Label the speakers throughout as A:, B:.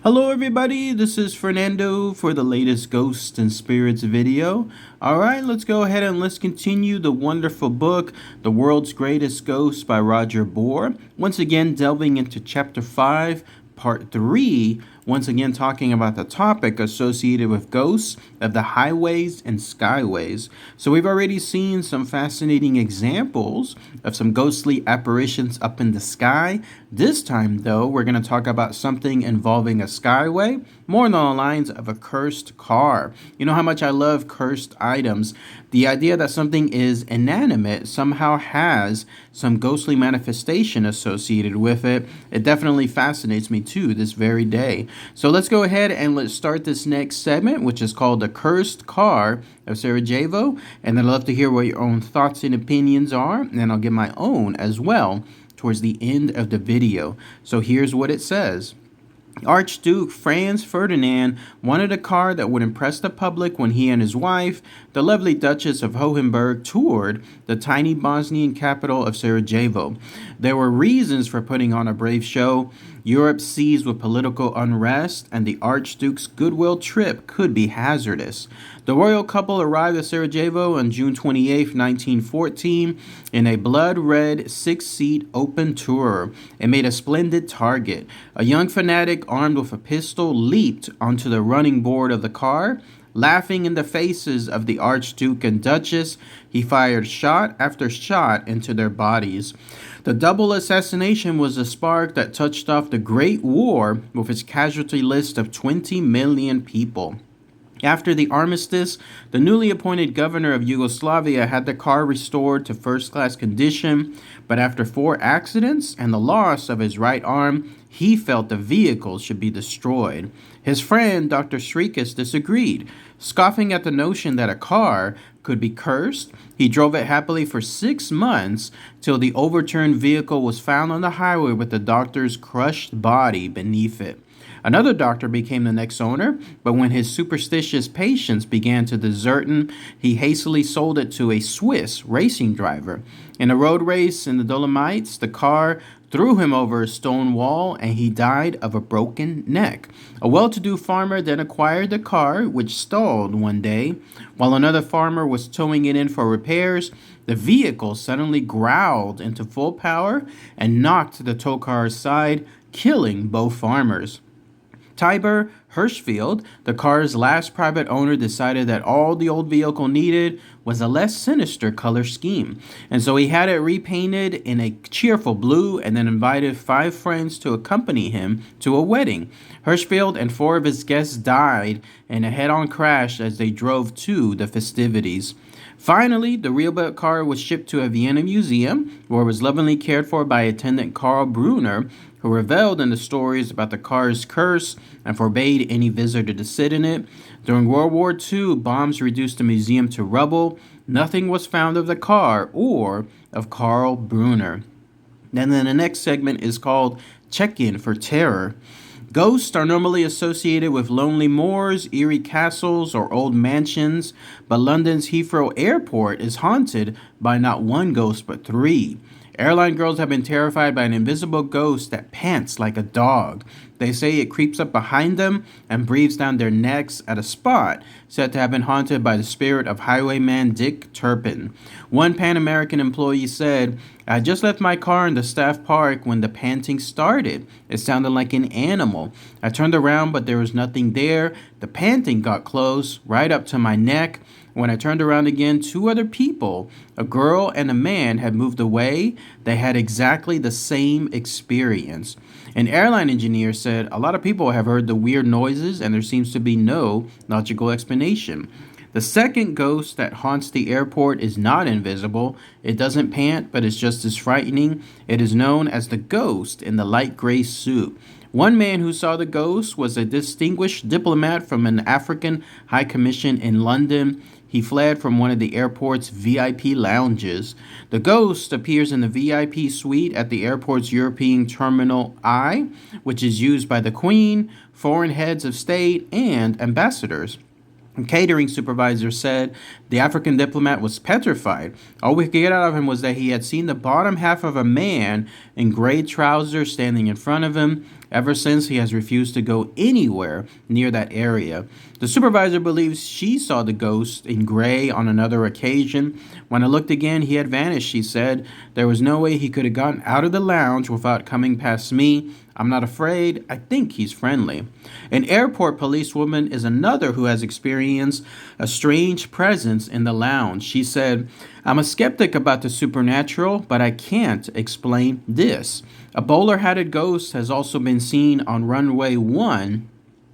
A: Hello everybody, this is Fernando for the latest Ghosts and Spirits video. Alright, let's go ahead and let's continue the wonderful book, The World's Greatest Ghosts by Roger Bohr. Once again, delving into Chapter 5, Part 3, once again talking about the topic associated with ghosts of the highways and skyways. So we've already seen some fascinating examples of some ghostly apparitions up in the sky. This time, though, we're going to talk about something involving a skyway, more along the lines of a cursed car. You know how much I love cursed items. The idea that something is inanimate somehow has some ghostly manifestation associated with it. It definitely fascinates me too this very day. So let's go ahead and let's start this next segment, which is called The Cursed Car of Sarajevo. And I'd love to hear what your own thoughts and opinions are, and I'll give my own as well towards the end of the video. So here's what it says. Archduke Franz Ferdinand wanted a car that would impress the public when he and his wife, the lovely Duchess of Hohenberg, toured the tiny Bosnian capital of Sarajevo. There were reasons for putting on a brave show. Europe seized with political unrest, and the Archduke's goodwill trip could be hazardous. The royal couple arrived at Sarajevo on June 28, 1914, in a blood-red six-seat open tourer. It made a splendid target. A young fanatic armed with a pistol leaped onto the running board of the car. Laughing in the faces of the Archduke and Duchess, he fired shot after shot into their bodies. The double assassination was a spark that touched off the Great War with its casualty list of 20 million people. After the armistice, the newly appointed governor of Yugoslavia had the car restored to first-class condition, but after 4 accidents and the loss of his right arm, he felt the vehicle should be destroyed. His friend, Dr. Srikas, disagreed. Scoffing at the notion that a car could be cursed, he drove it happily for 6 months till the overturned vehicle was found on the highway with the doctor's crushed body beneath it. Another doctor became the next owner, but when his superstitious patients began to desert him, he hastily sold it to a Swiss racing driver. In a road race in the Dolomites, the car threw him over a stone wall, and he died of a broken neck. A well-to-do farmer then acquired the car, which stalled one day. While another farmer was towing it in for repairs, the vehicle suddenly growled into full power and knocked the tow car aside, killing both farmers. Tiber Hirschfeld, the car's last private owner, decided that all the old vehicle needed was a less sinister color scheme. And so he had it repainted in a cheerful blue and then invited 5 friends to accompany him to a wedding. Hirschfeld and 4 of his guests died in a head-on crash as they drove to the festivities. Finally, the rebuilt car was shipped to a Vienna museum, where it was lovingly cared for by attendant Karl Brunner, who reveled in the stories about the car's curse and forbade any visitor to sit in it. During World War II, bombs reduced the museum to rubble. Nothing was found of the car or of Karl Brunner. And then the next segment is called Check-In for Terror. Ghosts are normally associated with lonely moors, eerie castles, or old mansions, but London's Heathrow Airport is haunted by not 1 ghost but 3. Airline girls have been terrified by an invisible ghost that pants like a dog. They say it creeps up behind them and breathes down their necks at a spot said to have been haunted by the spirit of highwayman Dick Turpin. One Pan American employee said, "I just left my car in the staff park when the panting started. It sounded like an animal. I turned around, but there was nothing there. The panting got close, right up to my neck. When I turned around again, 2 other people, a girl and a man, had moved away. They had exactly the same experience." An airline engineer said, "A lot of people have heard the weird noises, and there seems to be no logical explanation." The second ghost that haunts the airport is not invisible. It doesn't pant, but is just as frightening. It is known as the ghost in the light gray suit. One man who saw the ghost was a distinguished diplomat from an African high commission in London. He fled from one of the airport's VIP lounges. The ghost appears in the VIP suite at the airport's European Terminal I, which is used by the Queen, foreign heads of state, and ambassadors. A catering supervisor said the African diplomat was petrified. All we could get out of him was that he had seen the bottom half of a man in gray trousers standing in front of him. Ever since, he has refused to go anywhere near that area. The supervisor believes she saw the ghost in gray on another occasion. When I looked again, he had vanished, she said. There was no way he could have gotten out of the lounge without coming past me. I'm not afraid. I think he's friendly. An airport policewoman is another who has experienced a strange presence in the lounge. She said, I'm a skeptic about the supernatural, but I can't explain this. A bowler-hatted ghost has also been seen on runway 1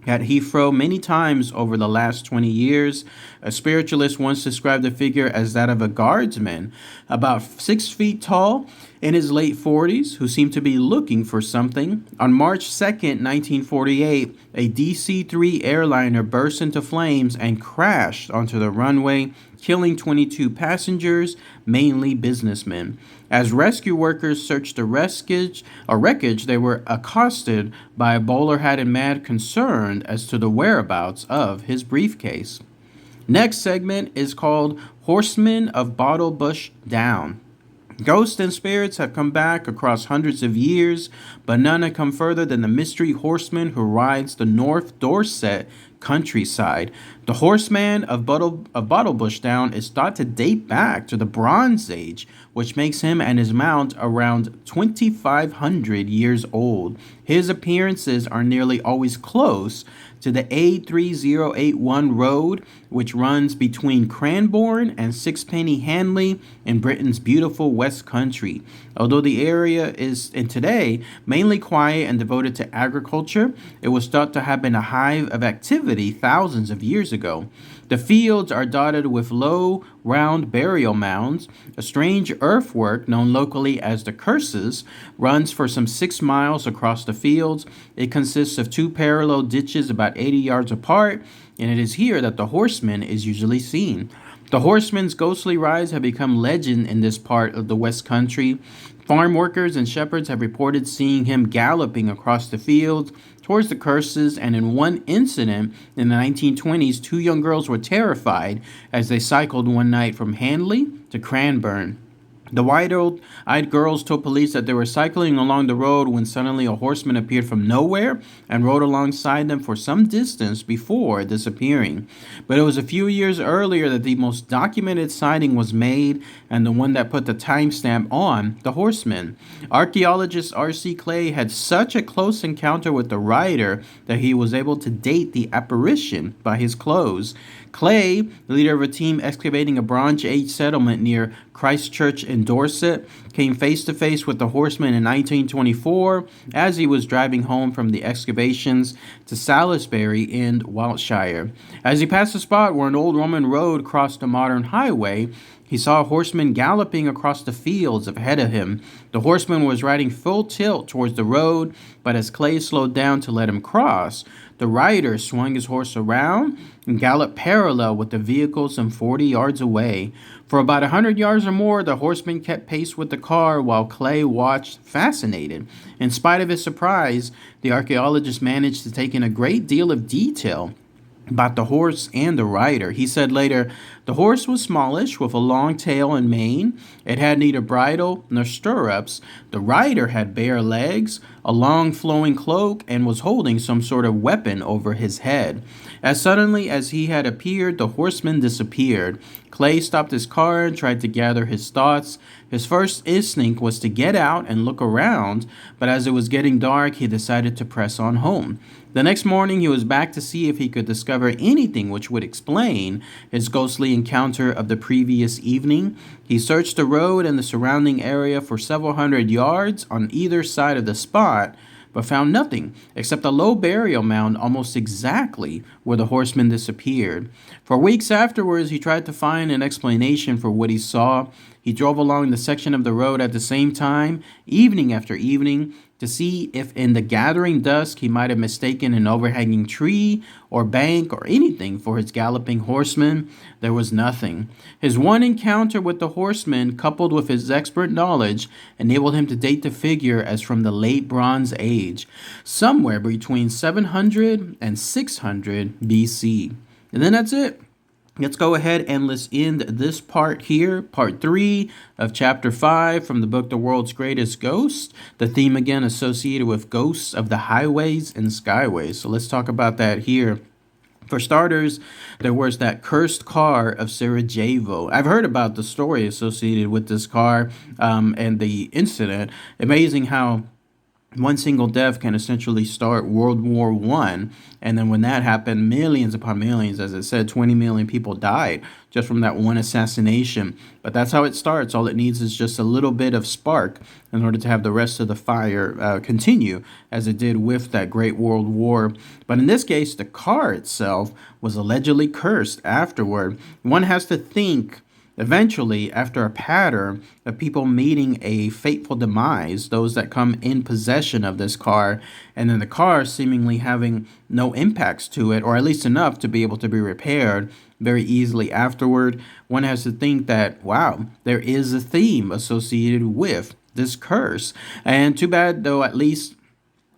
A: at Heathrow many times over the last 20 years. A spiritualist once described the figure as that of a guardsman, about 6 feet tall, in his late 40s, who seemed to be looking for something. On March 2nd, 1948, a DC-3 airliner burst into flames and crashed onto the runway, killing 22 passengers, mainly businessmen. As rescue workers searched the wreckage, they were accosted by a bowler-hatted man concerned as to the whereabouts of his briefcase. Next segment is called Horsemen of Bottlebush Down. Ghosts and spirits have come back across hundreds of years, but none have come further than the mystery horseman who rides the North Dorset countryside. The horseman of Bottlebush Down is thought to date back to the Bronze Age, which makes him and his mount around 2,500 years old. His appearances are nearly always close to the A3081 road, which runs between Cranbourne and Sixpenny Hanley in Britain's beautiful West Country. Although the area is, in today, mainly quiet and devoted to agriculture, it was thought to have been a hive of activity thousands of years ago. The fields are dotted with low, round burial mounds. A strange earthwork known locally as the Curses runs for some 6 miles across the fields. It consists of 2 parallel ditches about 80 yards apart, and it is here that the horseman is usually seen. The horseman's ghostly rides have become legend in this part of the West Country. Farm workers and shepherds have reported seeing him galloping across the fields towards the Curses, and in one incident in the 1920s, 2 young girls were terrified as they cycled one night from Hanley to Cranbourne. The wide-eyed girls told police that they were cycling along the road when suddenly a horseman appeared from nowhere and rode alongside them for some distance before disappearing. But it was a few years earlier that the most documented sighting was made, and the one that put the timestamp on the horseman. Archaeologist R.C. Clay had such a close encounter with the rider that he was able to date the apparition by his clothes. Clay, the leader of a team excavating a Bronze Age settlement near Christchurch in Dorset, came face to face with the horseman in 1924 as he was driving home from the excavations to Salisbury in Wiltshire. As he passed the spot where an old Roman road crossed a modern highway, he saw a horseman galloping across the fields ahead of him. The horseman was riding full tilt towards the road, but as Clay slowed down to let him cross, the rider swung his horse around and galloped parallel with the vehicle some 40 yards away. For about 100 yards or more, the horseman kept pace with the car while Clay watched, fascinated. In spite of his surprise, the archaeologist managed to take in a great deal of detail about the horse and the rider. He said later, the horse was smallish with a long tail and mane. It had neither bridle nor stirrups. The rider had bare legs, a long flowing cloak, and was holding some sort of weapon over his head. As suddenly as he had appeared, the horseman disappeared. Clay stopped his car and tried to gather his thoughts. His first instinct was to get out and look around, but as it was getting dark, he decided to press on home. The next morning, he was back to see if he could discover anything which would explain his ghostly encounter of the previous evening. He searched the road and the surrounding area for several hundred yards on either side of the spot, but found nothing except a low burial mound almost exactly where the horseman disappeared. For weeks afterwards, he tried to find an explanation for what he saw. He drove along the section of the road at the same time, evening after evening, to see if in the gathering dusk he might have mistaken an overhanging tree or bank or anything for his galloping horseman. There was nothing. His one encounter with the horseman, coupled with his expert knowledge, enabled him to date the figure as from the late Bronze Age, somewhere between 700 and 600 BC. And then that's it. let's go ahead and let's end this part here, part 3 of chapter 5 from the book The World's Greatest Ghost. The theme again associated with ghosts of the highways and skyways. So let's talk about that here. For starters, there was that cursed car of Sarajevo. I've heard about the story associated with this car and the incident. Amazing how one single death can essentially start World War One, and then when that happened, millions upon millions, as it said, 20 million people died just from that one assassination. But that's how it starts. All it needs is just a little bit of spark in order to have the rest of the fire continue, as it did with that Great World War. But in this case, the car itself was allegedly cursed afterward. One has to think, eventually, after a pattern of people meeting a fateful demise, those that come in possession of this car, and then the car seemingly having no impacts to it, or at least enough to be able to be repaired very easily afterward, one has to think that, wow, there is a theme associated with this curse. And too bad, though, at least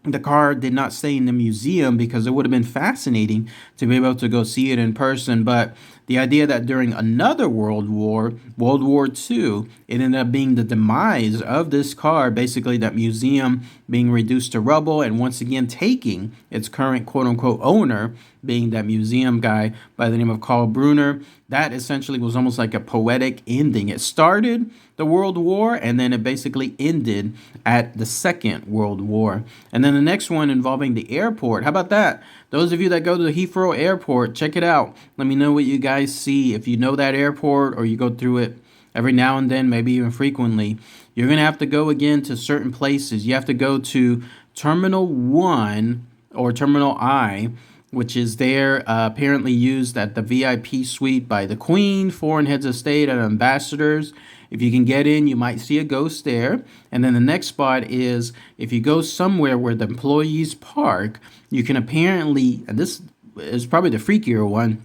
A: the car did not stay in the museum, because it would have been fascinating to be able to go see it in person. But the idea that during another World War, World War II, it ended up being the demise of this car, basically that museum being reduced to rubble, and once again taking its current quote-unquote owner, being that museum guy by the name of Carl Brunner. That essentially was almost like a poetic ending. It started the World War, and then it basically ended at the Second World War. And then the next one involving the airport. How about that? Those of you that go to the Heathrow Airport, check it out. Let me know what you guys see. If you know that airport, or you go through it every now and then, maybe even frequently, you're going to have to go again to certain places. You have to go to Terminal 1 or Terminal I, which is there, apparently used at the VIP suite by the Queen, foreign heads of state, and ambassadors. If you can get in, you might see a ghost there. And then the next spot is, if you go somewhere where the employees park, you can apparently, and this is probably the freakier one,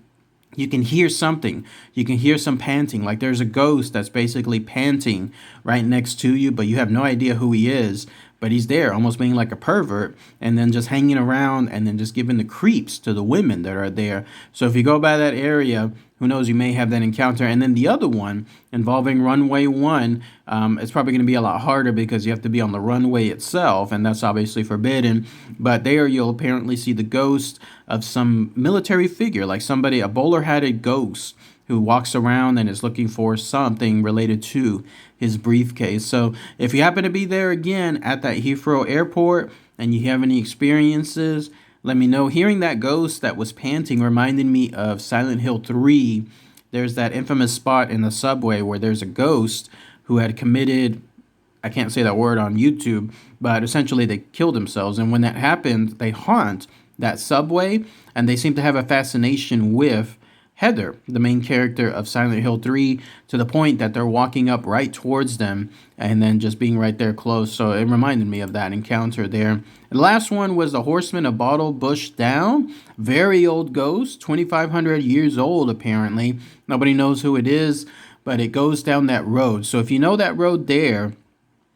A: you can hear something. You can hear some panting, like there's a ghost that's basically panting right next to you, but you have no idea who he is. But he's there, almost being like a pervert, and then just hanging around, and then just giving the creeps to the women that are there. So if you go by that area, who knows, you may have that encounter. And then the other one involving runway 1, it's probably going to be a lot harder, because you have to be on the runway itself, and that's obviously forbidden. But there you'll apparently see the ghost of some military figure, like somebody, a bowler-hatted ghost, who walks around and is looking for something related to his briefcase. So if you happen to be there again at that Heathrow Airport and you have any experiences, let me know. Hearing that ghost that was panting reminded me of Silent Hill 3. There's that infamous spot in the subway where there's a ghost who had committed, I can't say that word on YouTube, but essentially they killed themselves. And when that happened, they haunt that subway, and they seem to have a fascination with Heather, the main character of Silent Hill 3, to the point that they're walking up right towards them and then just being right there close. So it reminded me of that encounter there. And the last one was the Horseman of Bottle Bush Down. Very old ghost, 2,500 years old apparently. Nobody knows who it is, but it goes down that road. So if you know that road there,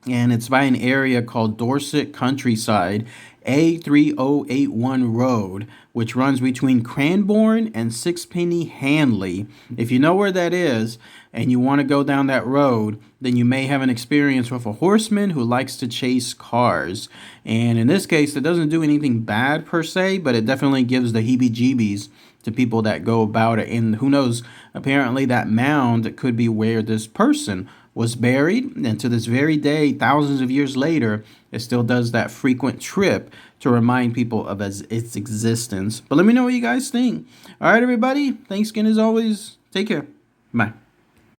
A: and it's by an area called Dorset Countryside, A3081 Road, which runs between Cranbourne and Sixpenny Hanley. If you know where that is and you want to go down that road, then you may have an experience with a horseman who likes to chase cars. And in this case, it doesn't do anything bad per se, but it definitely gives the heebie-jeebies to people that go about it. And who knows, apparently that mound could be where this person was buried, and to this very day, thousands of years later, it still does that frequent trip to remind people of its existence. But let me know what you guys think. All right, everybody. Thanks again as always. Take care. Bye.